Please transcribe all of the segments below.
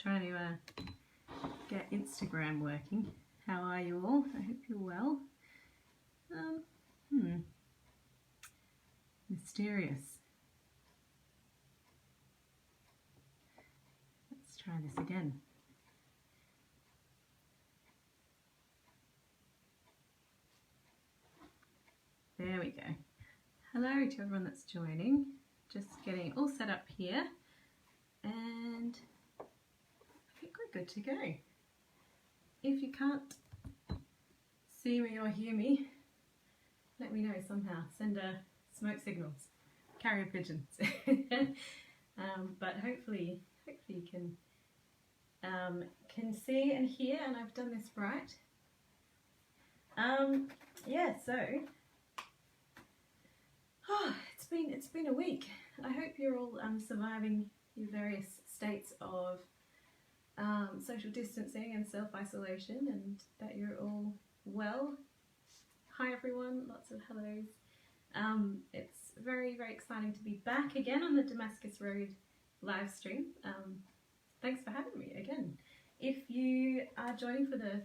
trying to get Instagram working. How are you all? I hope you're well. Mysterious. Let's try this again. There we go. Hello to everyone that's joining. Just getting all set up here, and I think we're good to go. If you can't see me or hear me, let me know somehow. Send smoke signals, carrier pigeons. But hopefully you can see and hear, and I've done this right. Yeah, so it's been a week. I hope you're all surviving your various states of social distancing and self-isolation, and that you're all well. Hi everyone, lots of hellos. It's very, very exciting to be back again on the Damascus Road live stream. Thanks for having me again. If you are joining for the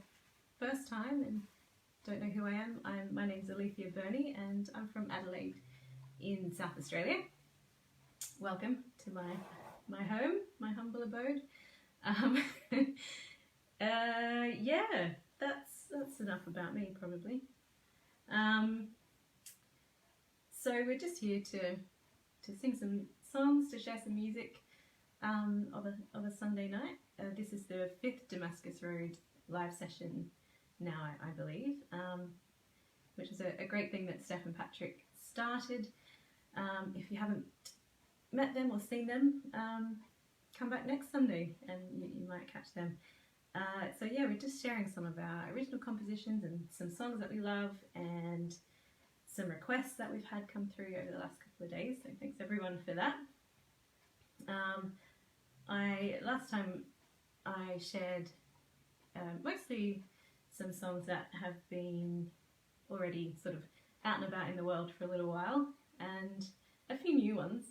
first time and don't know who I am, my name's Aletheia Burney, and I'm from Adelaide in South Australia. Welcome to my home, my humble abode. Yeah, that's enough about me probably. So we're just here to sing some songs, to share some music of a Sunday night. This is the 5th Damascus Road live session now, I believe, which is a great thing that Steph and Patrick started. If you haven't met them or seen them, come back next Sunday and you might catch them. So yeah, we're just sharing some of our original compositions and some songs that we love, and some requests that we've had come through over the last couple of days, so thanks everyone for that. Last time I shared mostly some songs that have been already sort of out and about in the world for a little while, and a few new ones,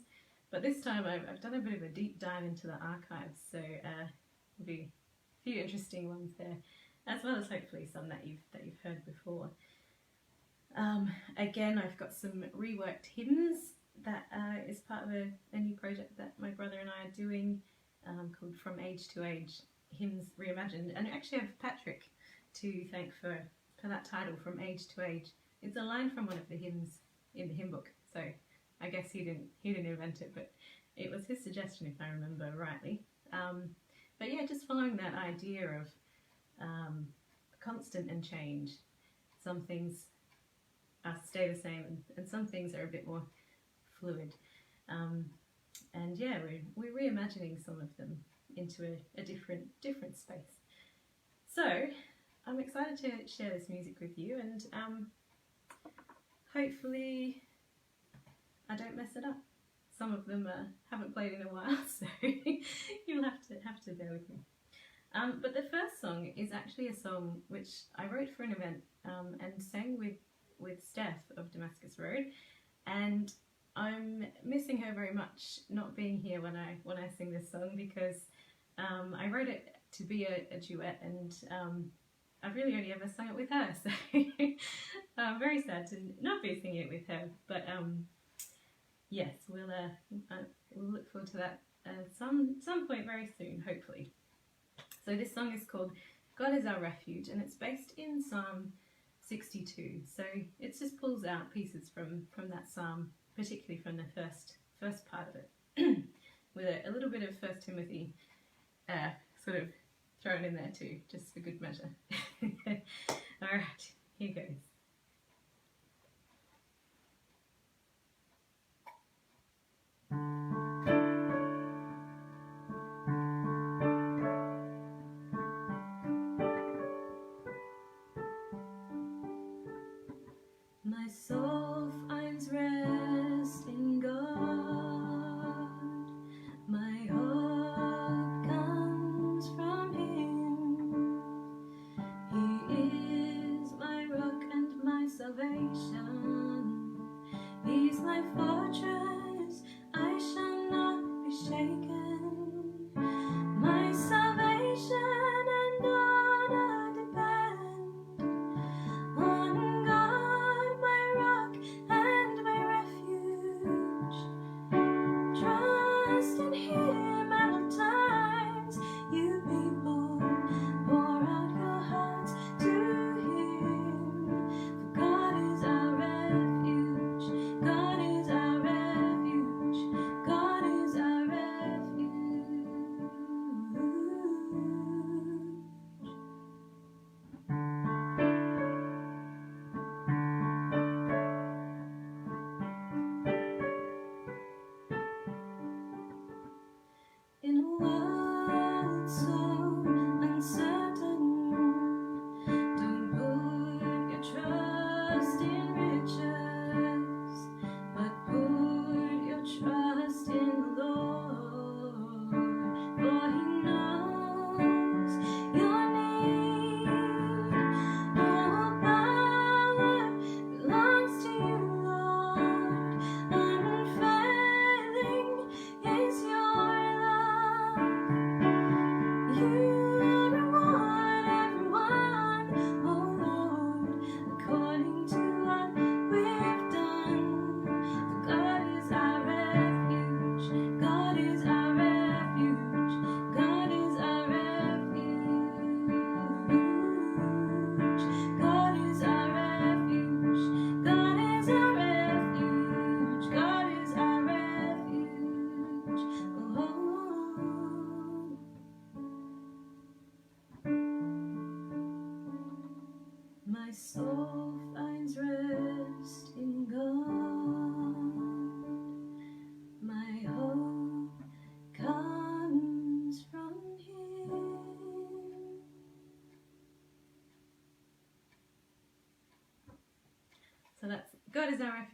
but this time I've done a bit of a deep dive into the archives, so there'll be a few interesting ones there, as well as hopefully some that you've heard before. Again, I've got some reworked hymns that is part of a new project that my brother and I are doing, called From Age to Age, Hymns Reimagined, and I actually have Patrick to thank for that title, From Age to Age. It's a line from one of the hymns in the hymn book, so I guess he didn't invent it, but it was his suggestion if I remember rightly. But yeah, just following that idea of constant and change. Some things stay the same, and some things are a bit more fluid. And yeah, we're reimagining some of them into a different space. So I'm excited to share this music with you, and hopefully I don't mess it up. Some of them haven't played in a while, so you'll have to bear with me. But the first song is actually a song which I wrote for an event and sang with Steph of Damascus Road, and I'm missing her very much not being here when I sing this song, because I wrote it to be a duet, and I've really only ever sung it with her, so I'm very sad to not be singing it with her, but yes, we'll look forward to that some point very soon, hopefully. So this song is called God is Our Refuge, and it's based in Psalm 62. So it just pulls out pieces from that psalm, particularly from the first part of it, with a little bit of 1 Timothy sort of thrown in there too, just for good measure. Alright, here goes. My soul finds rest in God. My hope comes from Him. He is my rock and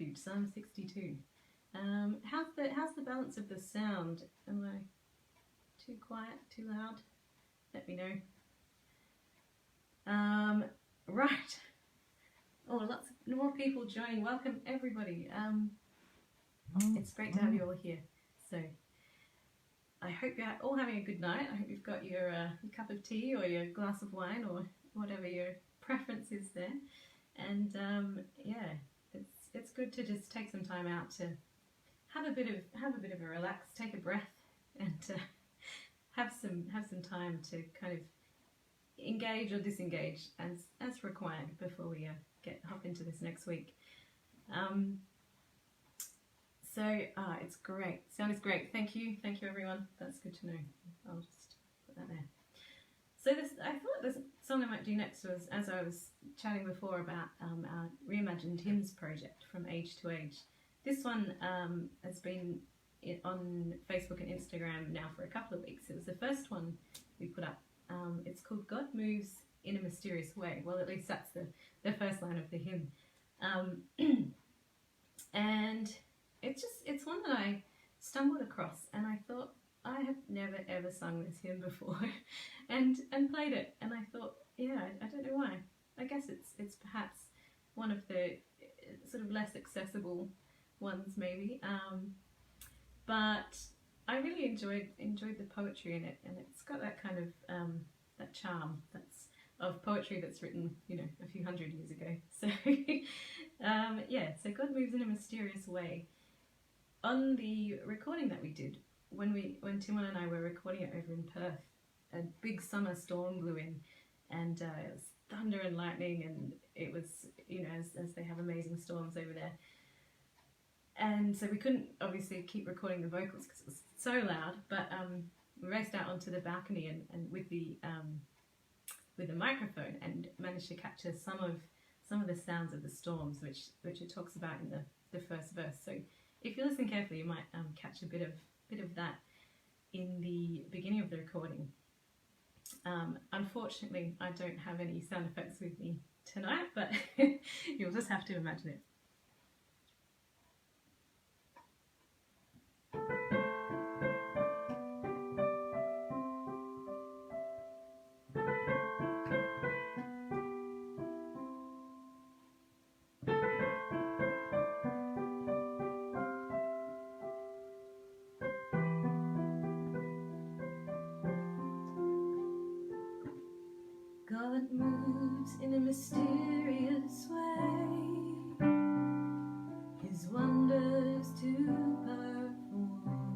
62, Psalm 62. How's the balance of the sound? Am I too quiet, too loud? Let me know. Right. Oh, lots more people joining. Welcome everybody. It's great to have you all here. So I hope you're all having a good night. I hope you've got your cup of tea or your glass of wine or whatever your preference is there. And yeah, it's good to just take some time out to have a bit of a relax, take a breath, and have some time to kind of engage or disengage as required before we hop into this next week. So it's great. Sound is great. Thank you everyone. That's good to know. I'll just put that there. So I thought this song I might do next was, as I was chatting before about our Reimagined Hymns project from Age to Age. This one has been on Facebook and Instagram now for a couple of weeks. It was the first one we put up. It's called God Moves in a Mysterious Way. Well, at least that's the first line of the hymn. And it's one that I stumbled across, and I thought, I have never ever sung this hymn before, and played it, and I thought, yeah, I don't know why. I guess it's perhaps one of the sort of less accessible ones, maybe. But I really enjoyed the poetry in it, and it's got that kind of that charm of poetry that's written, a few hundred years ago. So yeah, so God Moves in a Mysterious Way. On the recording that we did, when Timon and I were recording it over in Perth, a big summer storm blew in, and it was thunder and lightning, and it was, as they have amazing storms over there. And so we couldn't obviously keep recording the vocals because it was so loud, but we raced out onto the balcony and with the microphone, and managed to capture some of the sounds of the storms, which it talks about in the first verse. So if you listen carefully, you might catch a bit of that in the beginning of the recording. Unfortunately, I don't have any sound effects with me tonight, but you'll just have to imagine it. God moves in a mysterious way, His wonders to perform.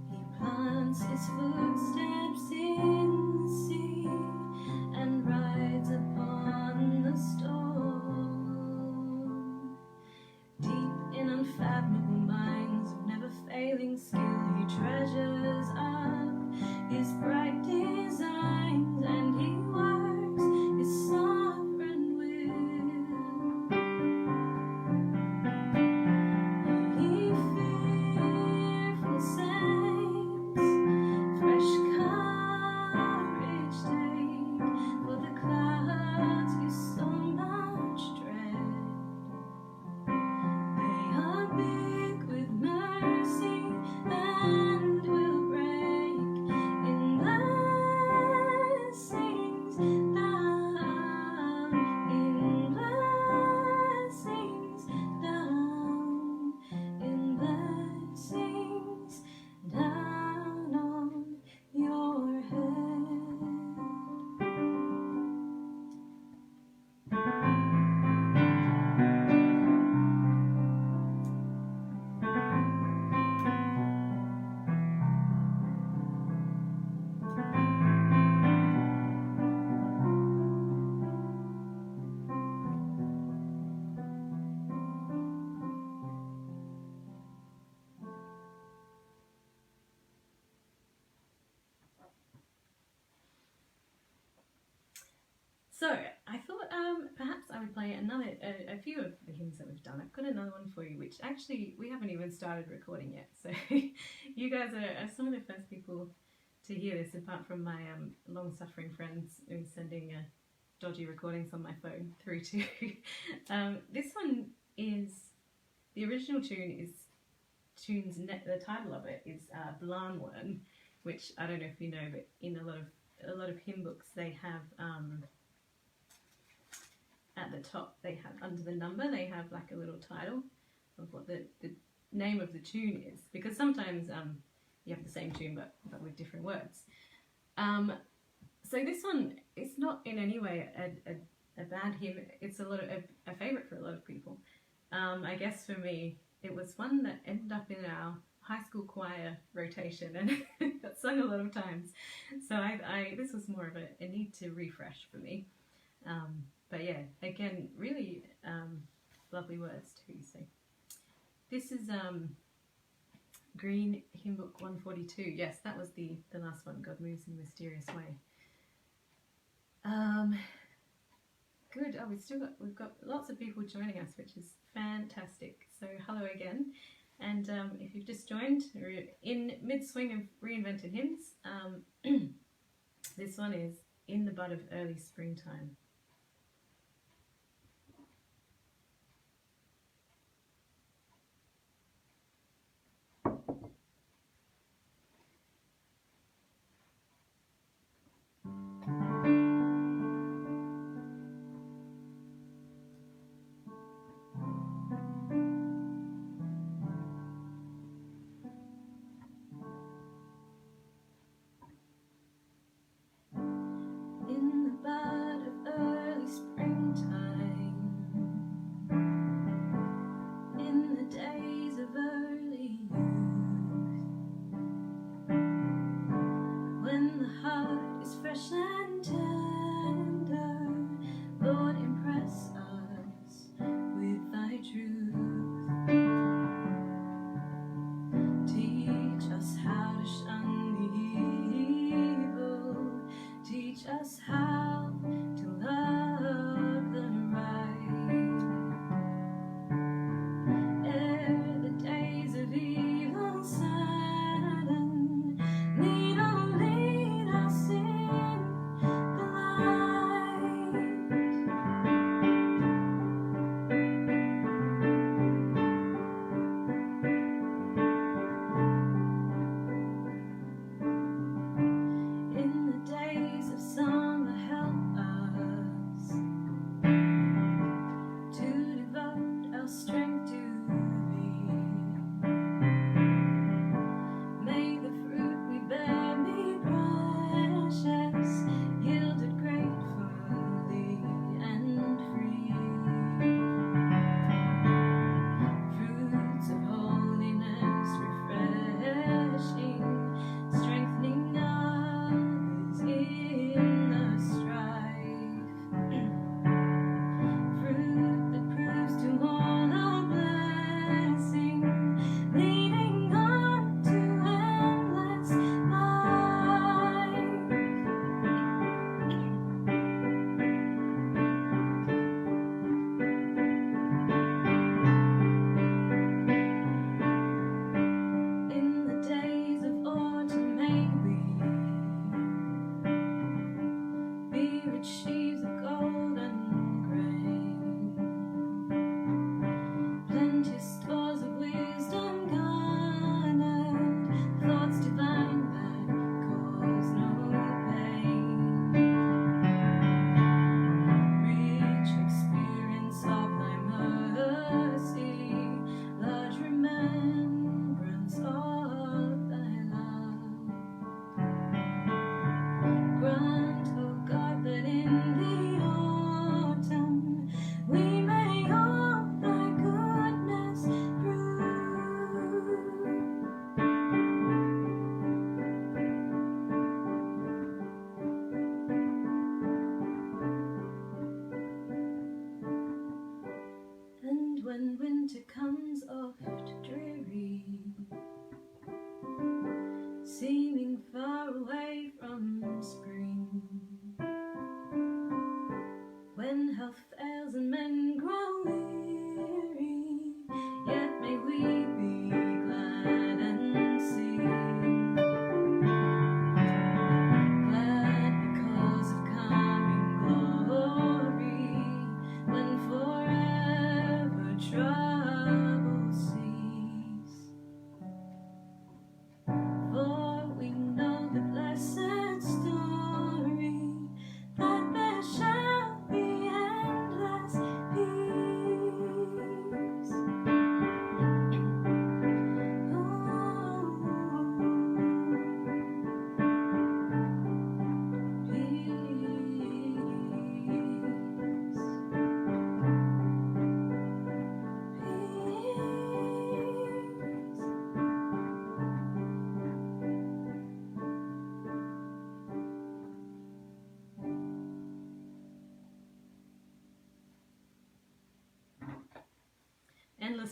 He plants His footsteps in the sea and rides upon the storm. Deep in unfathomable minds of never failing skill, He treasures up His bright designs, and He works His sovereign will. He fearful saints fresh courage take, for the clouds give so much dread. They are big with mercy and will break in blessings down, in blessings down, in blessings down on your head. So I thought perhaps I would play a few of the hymns that we've done. I've got another one for you, which actually we haven't even started recording yet. So you guys are some of the first people to hear this, apart from my long-suffering friends who are sending dodgy recordings on my phone through to. This one is, the original tune is, the title of it is Blarnwern, which I don't know if you know, but in a lot of hymn books they have at the top, they have under the number, they have like a little title of what the name of the tune is, because sometimes you have the same tune but with different words. So this one, it's not in any way a bad hymn. It's a favourite for a lot of people. I guess for me, it was one that ended up in our high school choir rotation and got sung a lot of times. So this was more of a need to refresh for me. But yeah, again, really lovely words too. So this is Green Hymn Book 142. Yes, that was the last one. God moves in a mysterious way. Good. Oh, we've got lots of people joining us, which is fantastic. So hello again. And if you've just joined, we're in mid-swing of Reinvented Hymns. This one is In the Bud of Early Springtime. In the bud of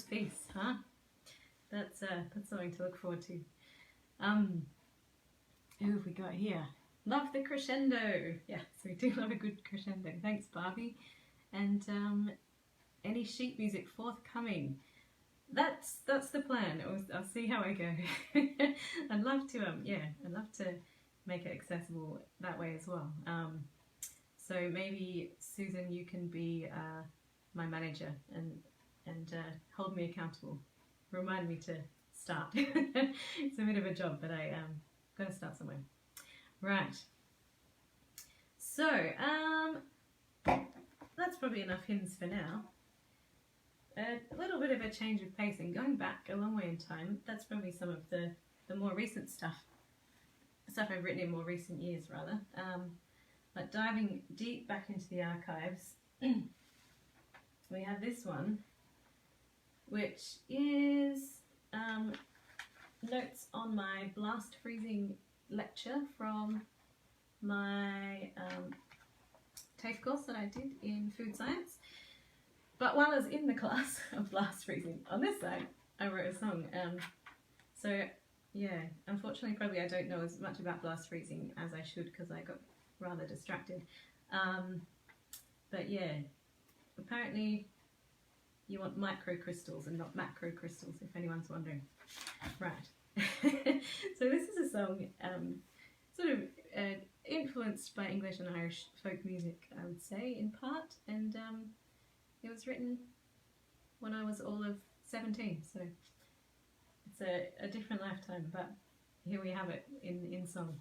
God's peace, huh? That's something to look forward to. Who have we got here? Love the crescendo. Yeah, so we do love a good crescendo. Thanks, Barbie. And any sheet music forthcoming? That's the plan. I'll see how I go. I'd love to I'd love to make it accessible that way as well. So maybe Susan, you can be my manager and hold me accountable. Remind me to start. It's a bit of a job, but got to start somewhere. Right. So that's probably enough hints for now. A little bit of a change of pace and going back a long way in time. That's probably some of the more recent stuff I've written in more recent years, rather. Like diving deep back into the archives, we have this one, which is notes on my blast freezing lecture from my TAFE course that I did in food science. But while I was in the class of blast freezing, on this side, I wrote a song. So yeah, unfortunately, probably I don't know as much about blast freezing as I should because I got rather distracted. But yeah, apparently you want microcrystals and not macrocrystals, if anyone's wondering. Right. So this is a song sort of influenced by English and Irish folk music, I would say, in part, and it was written when I was all of 17, so it's a different lifetime, but here we have it in song.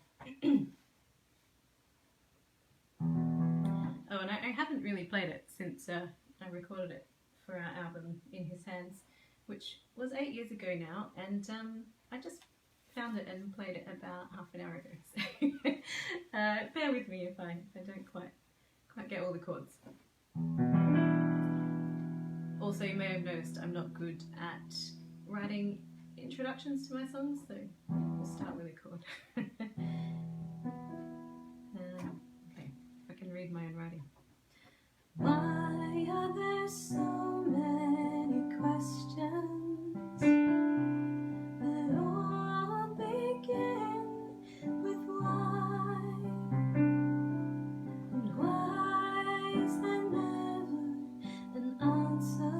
Oh, and I haven't really played it since I recorded it for our album In His Hands, which was 8 years ago now, and I just found it and played it about half an hour ago, so bear with me if I don't quite get all the chords. Also, you may have noticed I'm not good at writing introductions to my songs, so we'll start with a chord. Okay, if I can read my own writing. Why are there so many questions that all begin with why? And why is there never an answer?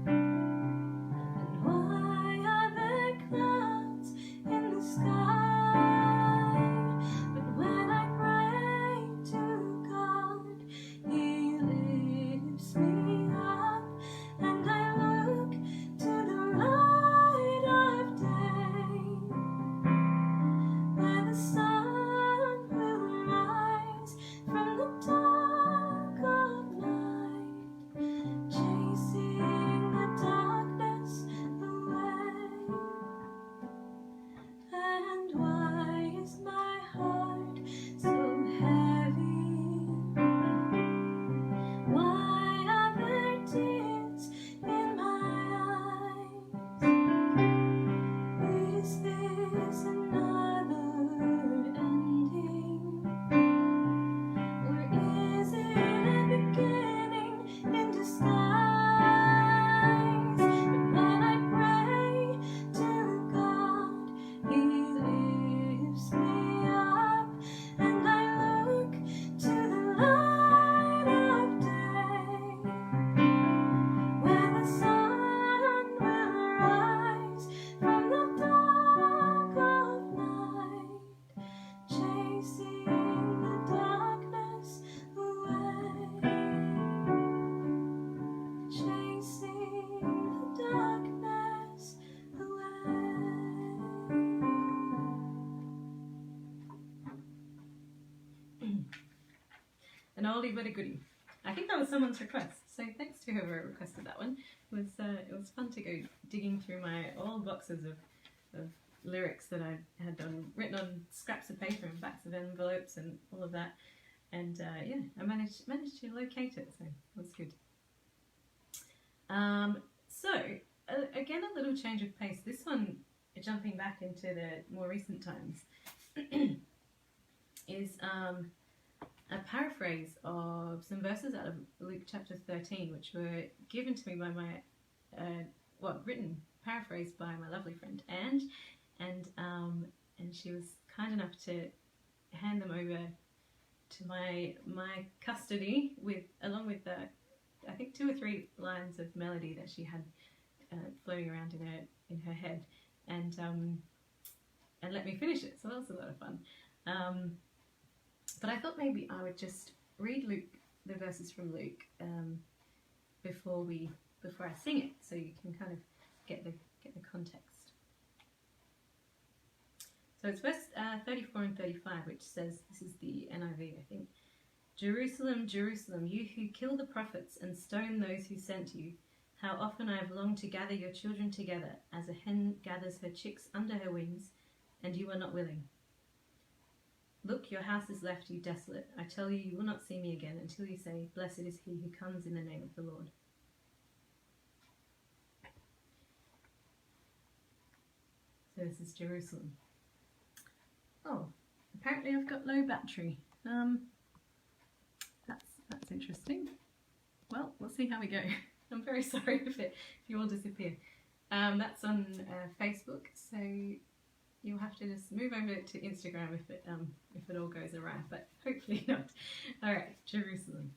And why are there clouds in the sky? But when I pray to God, He lifts me up, and I look to the light of day, where the sun will rise from the dark of night, chasing the darkness away. And why is my heart so heavy? Why are there tears in my eyes? Is this another ending? Or is it a beginning in disguise? But when I pray to God, He lifts me up, and I look to the light of day, where the sun will rise from the dark of night, chasing the darkness away, chasing the darkness away. An oldie but a goodie. I think that was someone's request, so thanks to whoever requested that one. It was fun to go digging through my old boxes of lyrics that I had written on scraps of paper and backs of envelopes and all of that, and yeah, I managed to locate it, so that was good. So again, a little change of pace. This one, jumping back into the more recent times, is a paraphrase of some verses out of Luke chapter 13, which were given to me by my written, paraphrased by my lovely friend Ange, and she was kind enough to hand them over to my custody along with I think 2 or 3 lines of melody that she had floating around in her head, and let me finish it. So that was a lot of fun. But I thought maybe I would just read the verses from Luke before I sing it, so you can kind of get the context. So it's verse 34 and 35, which says, this is the NIV, I think. Jerusalem, Jerusalem, you who kill the prophets and stone those who sent you, how often I have longed to gather your children together, as a hen gathers her chicks under her wings, and you are not willing. Look, your house is left you desolate. I tell you, you will not see me again until you say, blessed is he who comes in the name of the Lord. So this is Jerusalem. Oh, apparently I've got low battery. That's interesting. Well, we'll see how we go. I'm very sorry if you all disappear. That's on Facebook, so you'll have to just move over to Instagram if it all goes awry, but hopefully not. All right, Jerusalem.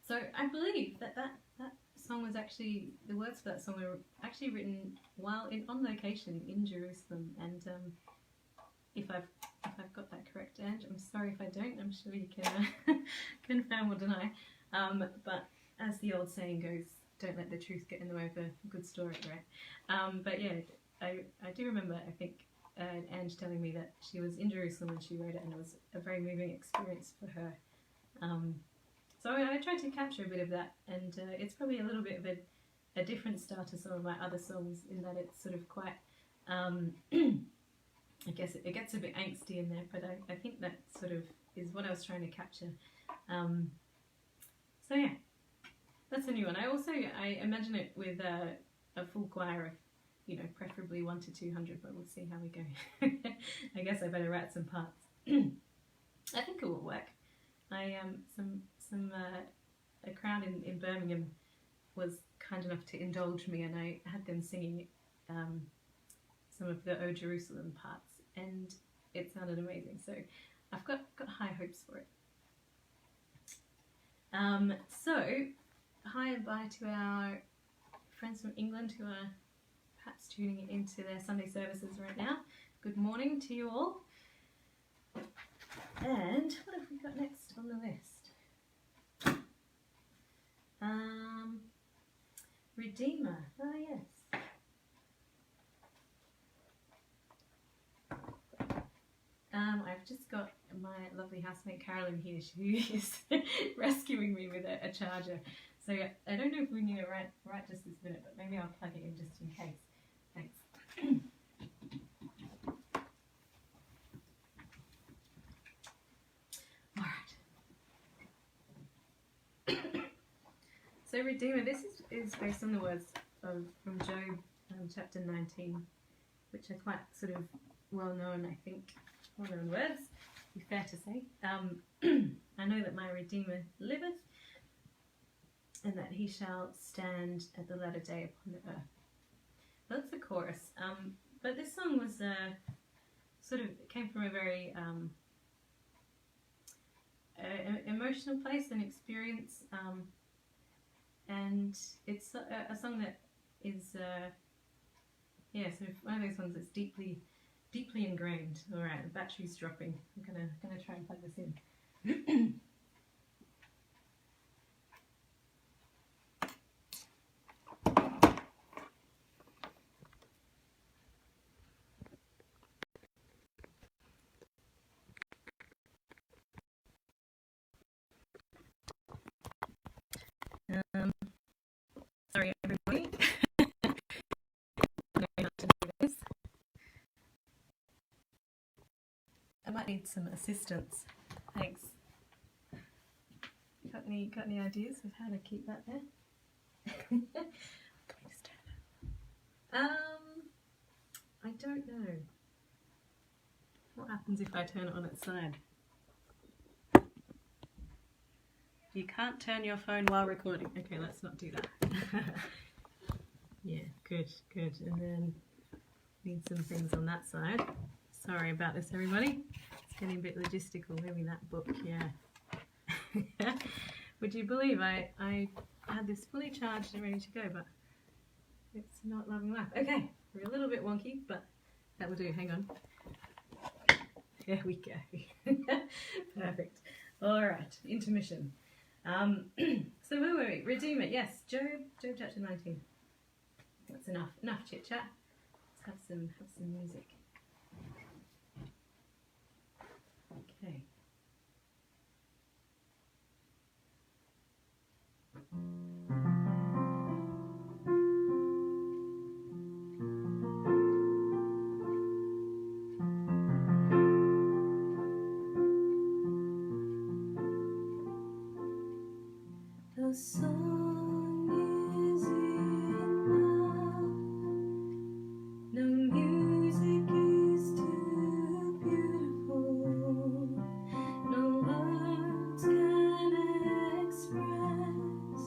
So I believe that song was actually, the words for that song were actually written while on location in Jerusalem, and if I've got that correct, Ange, I'm sorry if I don't. I'm sure you can confirm or deny. But as the old saying goes, don't let the truth get in the way of a good story, right? But yeah, I do remember, I think, Ange telling me that she was in Jerusalem when she wrote it, and it was a very moving experience for her. So I tried to capture a bit of that, and it's probably a little bit of a different style to some of my other songs, in that it's sort of quite, I guess it gets a bit angsty in there, but I think that sort of is what I was trying to capture. So yeah, that's a new one. I imagine it with a full choir of, you know, preferably 1 to 200, but we'll see how we go. I guess I better write some parts. I think it will work. A crowd in Birmingham was kind enough to indulge me, and I had them singing some of the O Jerusalem parts, and it sounded amazing. So I've got high hopes for it. So hi and bye to our friends from England who are perhaps tuning into their Sunday services right now. Good morning to you all. And what have we got next on the list? Redeemer. Ah, yes. I've just got my lovely housemate Carolyn here. She is rescuing me with a charger. So I don't know if we need it right just this minute, but maybe I'll plug it in just in case. Thanks. All right. So Redeemer, this is based on the words from Job chapter 19, which are quite sort of well known, I think. Well-known words, be fair to say. I know that my Redeemer liveth, and that he shall stand at the latter day upon the earth. That's the chorus. But this song was came from a very emotional place and experience, and it's a song that is sort of one of those songs that's deeply ingrained. All right, the battery's dropping. I'm gonna try and plug this in. Sorry, everybody. I might need some assistance. Thanks. Got any ideas of how to keep that there? Can we just turn it? I don't know. What happens if I turn it on its side? You can't turn your phone while recording. Okay, let's not do that. Yeah, good. And then need some things on that side. Sorry about this, everybody. It's getting a bit logistical. Maybe that book, yeah. Would you believe I had this fully charged and ready to go, but it's not loving life. Okay, we're a little bit wonky, but that will do. Hang on. There we go. Perfect. All right, intermission. So where were we? Redeemer. Yes, Job chapter 19. That's enough chit chat. Let's have some music. Okay. The song is enough. No music is too beautiful. No words can express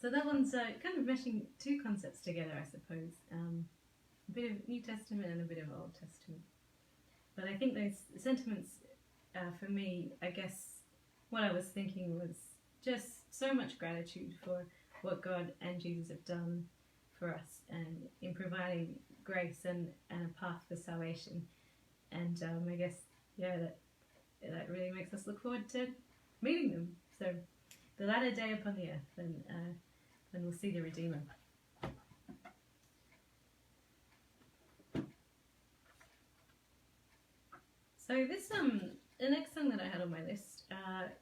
So that one's kind of meshing two concepts together, I suppose. A bit of New Testament and a bit of Old Testament. But I think those sentiments, for me, I guess what I was thinking was just so much gratitude for what God and Jesus have done for us and in providing grace and a path for salvation. And I guess, yeah, that really makes us look forward to meeting them. So the latter day upon the earth, and we'll see the Redeemer. So this the next song that I had on my list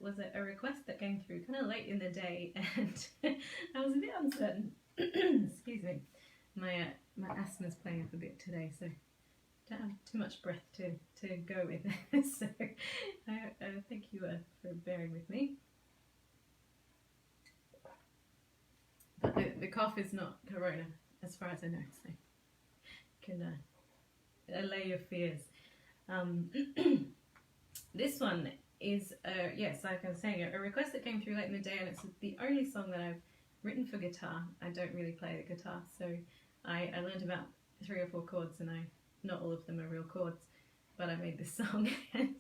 was a request that came through kind of late in the day, and I was a bit uncertain. Excuse me, my asthma's playing up a bit today, so don't have too much breath to go with. So thank you for bearing with me. But the cough is not corona, as far as I know, so can allay your fears. This one is, yes, like I was saying, a request that came through late in the day, and it's the only song that I've written for guitar. I don't really play the guitar, so I learned about 3 or 4 chords, and not all of them are real chords, but I made this song, and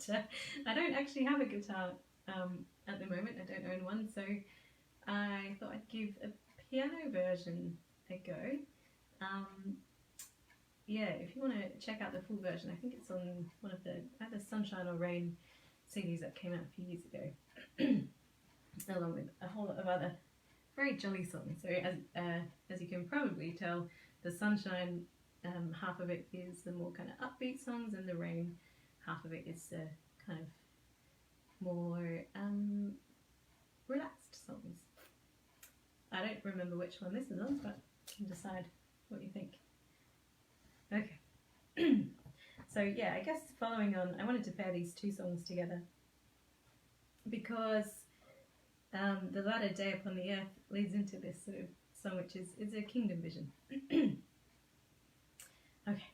I don't actually have a guitar at the moment. I don't own one, so I thought I'd give a piano version a go. Yeah, if you want to check out the full version, I think it's on one of the either Sunshine or Rain CDs that came out a few years ago, along with a whole lot of other very jolly songs. So as you can probably tell, the Sunshine, half of it is the more kind of upbeat songs, and the Rain, half of it is the kind of more relaxed songs. I don't remember which one this is on, but you can decide what you think. Okay. So yeah, I guess following on, I wanted to pair these 2 songs together because the latter day upon the earth leads into this sort of song, which is a kingdom vision. Okay.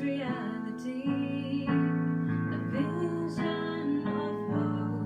Reality, a vision of hope.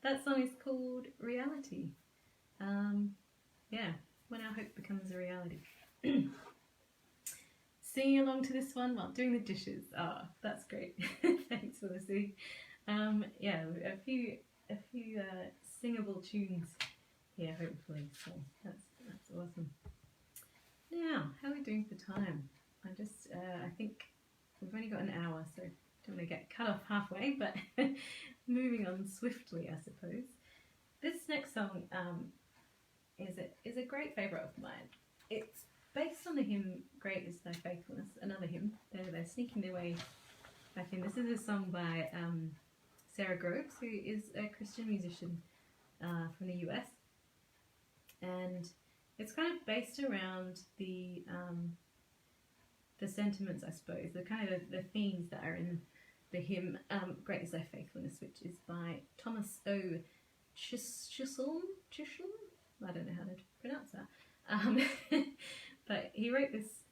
That song is called Reality. Yeah, when our hope becomes a reality. Singing along to this one while doing the dishes. Ah, oh, that's great. Thanks, Felicity. Yeah, a few singable tunes here, hopefully. So that's awesome. Now, how are we doing for time? I think we've only got an hour, so don't want to get cut off halfway, but moving on swiftly, I suppose. This next song is a great favourite of mine. It's based on the hymn "Great Is Thy Faithfulness," another hymn. They're sneaking their way back in. This is a song by Sarah Groves, who is a Christian musician from the US, and it's kind of based around the sentiments, I suppose, the kind of the themes that are in the hymn "Great Is Thy Faithfulness," which is by Thomas O. Chisholm. I don't know how to pronounce that. But he wrote this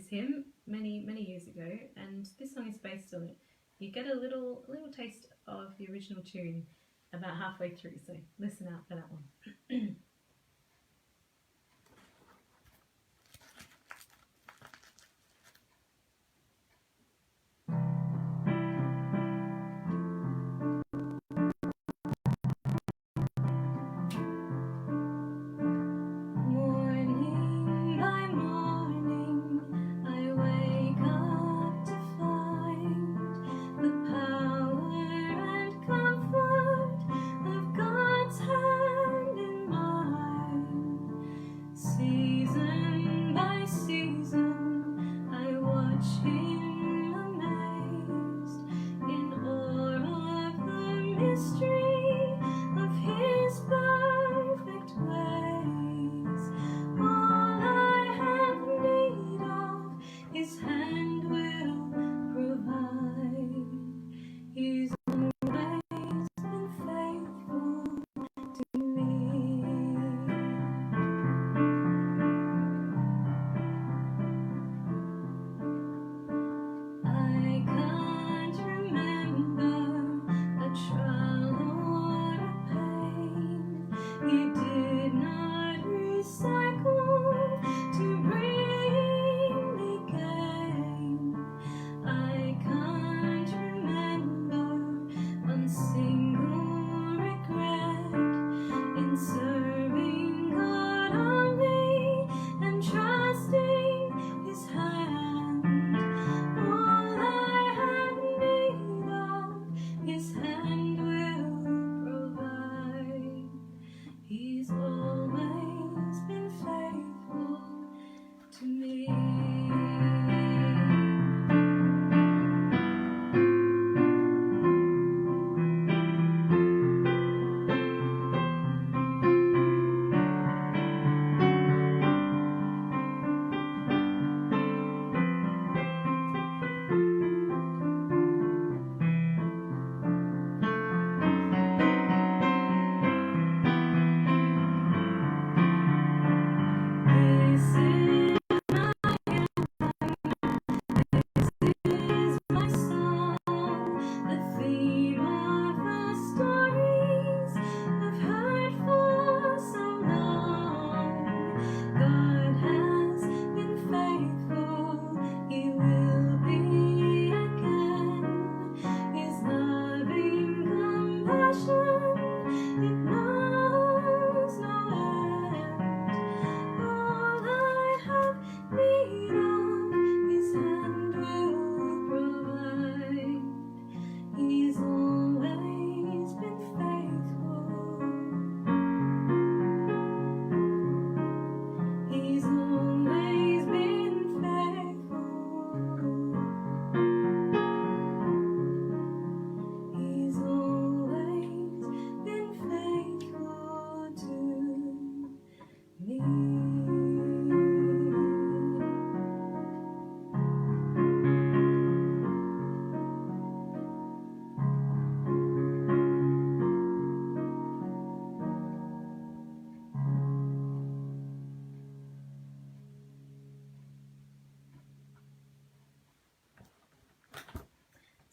hymn many years ago, and this song is based on it. You get a little taste of the original tune about halfway through, so listen out for that one.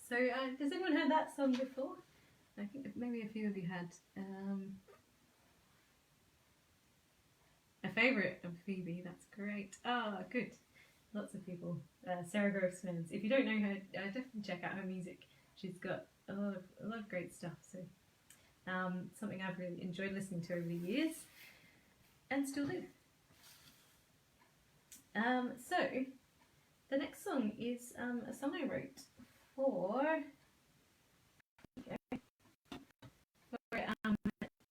So has anyone heard that song before? I think maybe a few of you had a favourite of Phoebe. That's great. Oh, good. Lots of people. Sarah Groves fans. If you don't know her, definitely check out her music. She's got a lot of great stuff. So something I've really enjoyed listening to over the years, and still do. So the next song is a song I wrote for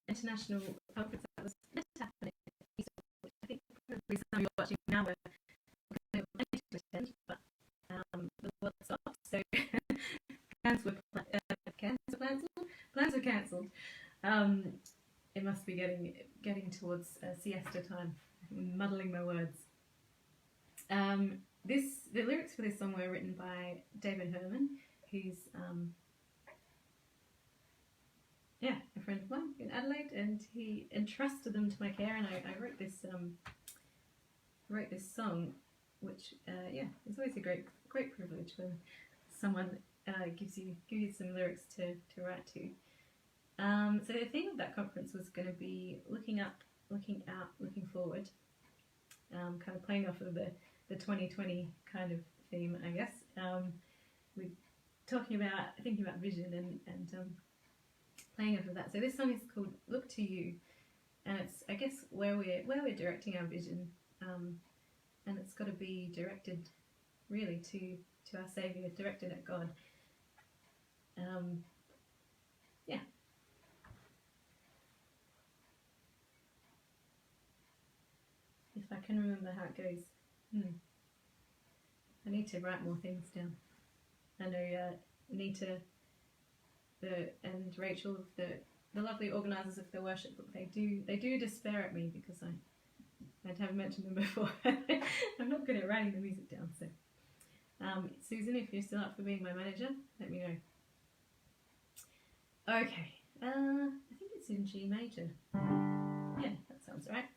international conference that was meant to happen in which I think probably some of you are watching now were going to attend, but the world stopped, so plans were cancelled. It must be getting towards siesta time. I'm muddling my words. The lyrics for this song were written by David Herman, who's a friend of mine in Adelaide, and he entrusted them to my care, and I wrote this song, which is always a great privilege when someone gives you some lyrics to write to. So the theme of that conference was going to be looking up, looking out, looking forward, kind of playing off of the 2020 kind of theme, I guess. We're thinking about vision and playing off of that. So this song is called "Look to You," and it's, I guess, where we're directing our vision, and it's got to be directed really to our Saviour, directed at God. If I can remember how it goes. I need to write more things down. I know Nita and Rachel, the lovely organisers of the worship book, they do despair at me because I haven't mentioned them before. I'm not good at writing the music down. So Susan, if you're still up for being my manager, let me know. Okay, I think it's in G major. Yeah, that sounds right.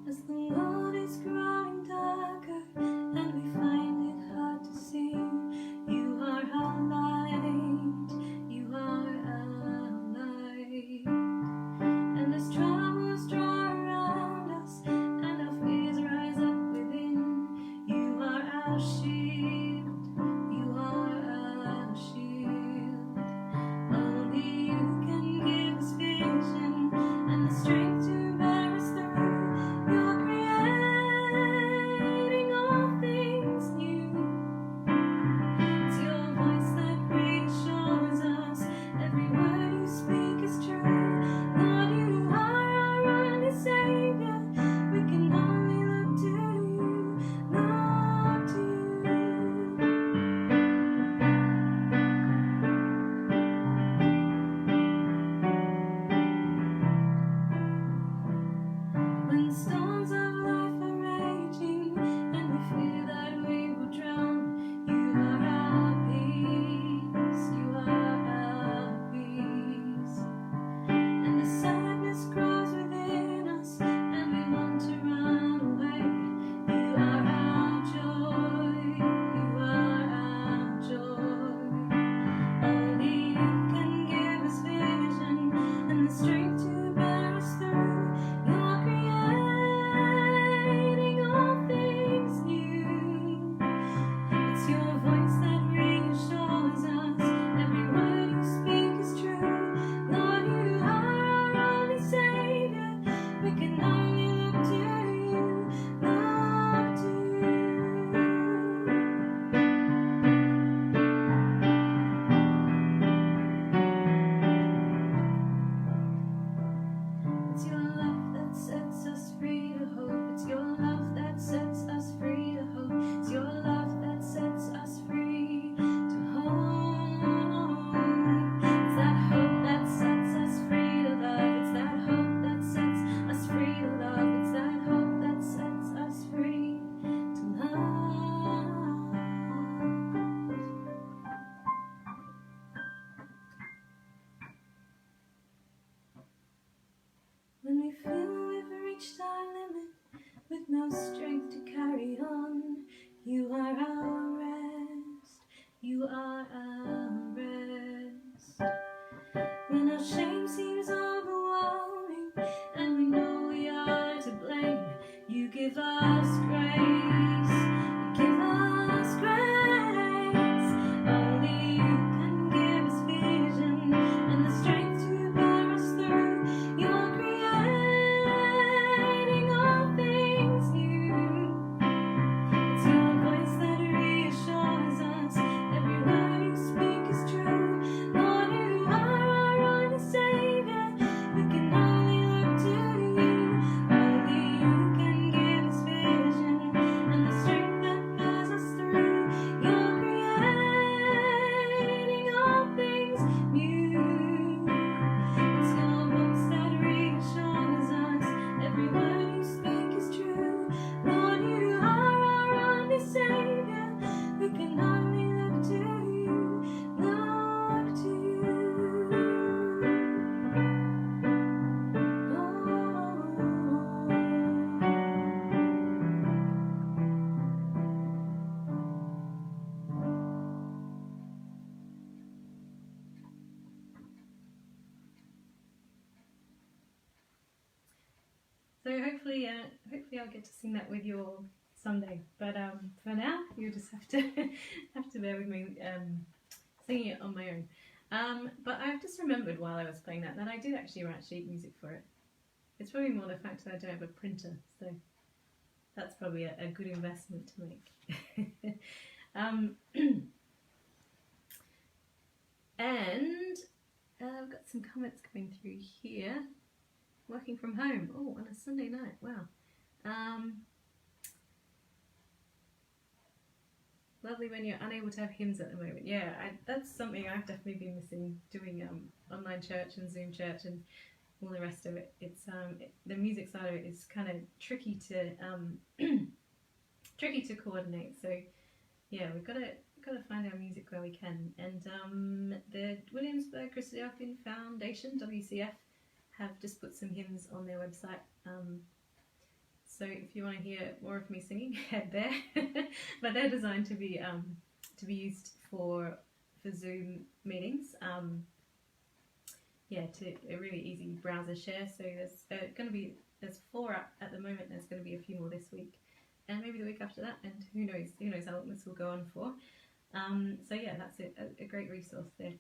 As the world is growing darker and we find it hard to see, you are our light, you are our light. And as troubles draw around us and our fears rise up within, you are our shield, you are our shield. hopefully I'll get to sing that with you all someday. But for now, you just have to bear with me singing it on my own. But I've just remembered while I was playing that I did actually write sheet music for it. It's probably more the fact that I don't have a printer, so that's probably a good investment to make. And I've got some comments coming through here. Working from home, oh, on a Sunday night, wow. Lovely when you're unable to have hymns at the moment. Yeah, that's something I've definitely been missing, doing online church and Zoom church and all the rest of it. It's the music side of it is kind of tricky to tricky to coordinate. So yeah, we've got to find our music where we can. And the Williamsburg Christian Foundation (WCF) have just put some hymns on their website. So if you want to hear more of me singing, head there. But they're designed to be used for Zoom meetings. Yeah, to a really easy browser share. So there's 4 up at the moment. There's going to be a few more this week, and maybe the week after that. And who knows how long this will go on for. So yeah, that's a great resource. They're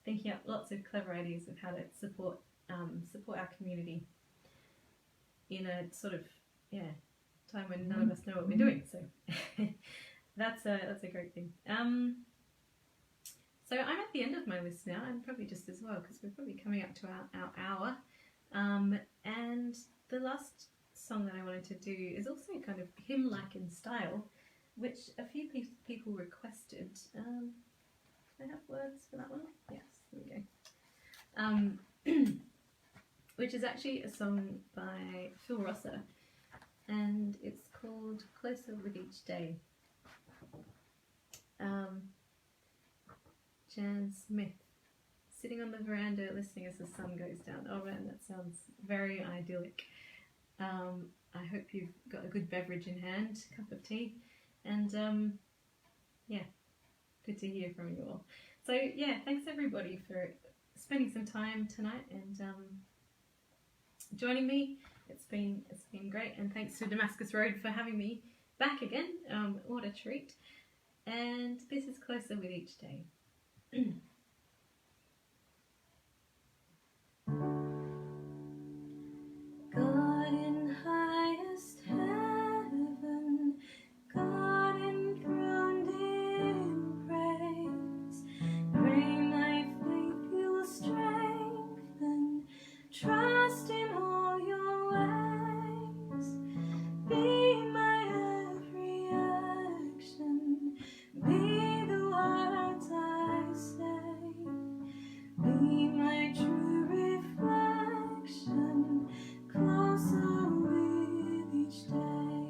thinking up lots of clever ideas of how to support our community in a sort of time when none of us know what we're doing. So that's a great thing. So I'm at the end of my list now, and probably just as well, because we're probably coming up to our hour. And the last song that I wanted to do is also kind of hymn-like in style, which a few people requested. Do I have words for that one? Yes, there we go. Which is actually a song by Phil Rosser, and it's called Closer with Each Day. Jan Smith, sitting on the veranda listening as the sun goes down. Oh man, that sounds very idyllic. I hope you've got a good beverage in hand, cup of tea, and yeah, good to hear from you all. So yeah, thanks everybody for spending some time tonight and joining me. It's been great, and thanks to Damascus Road for having me back again. What a treat. And this is Closer with Each Day. God in highest heaven, God enthroned in praise, pray my faith you'll strengthen, trust in all your ways, be my every action, be the words I say, be my true reflection, closer with each day.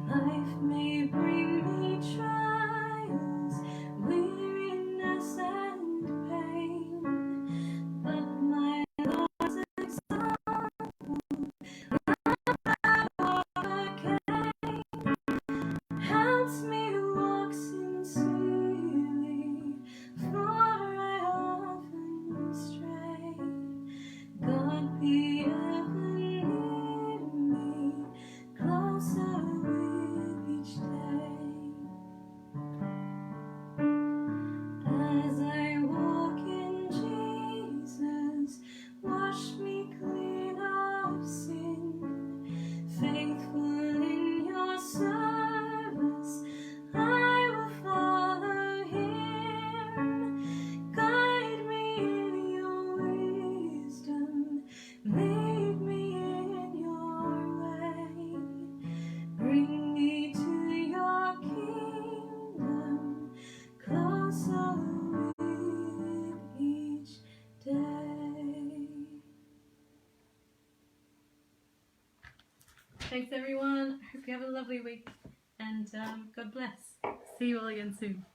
Life may bring me trials, weariness and pain, but my Lord's example overcame, helps me walk sincerely, for I often stray. God be ever near me, closer with each day. As I walk in Jesus, wash me clean of sin, faithful in your service, I will follow him. Guide me in your wisdom, lead me in your way, bring me to your kingdom, closer with each day. Thanks everyone. Hope you have a lovely week, and God bless. See you all again soon.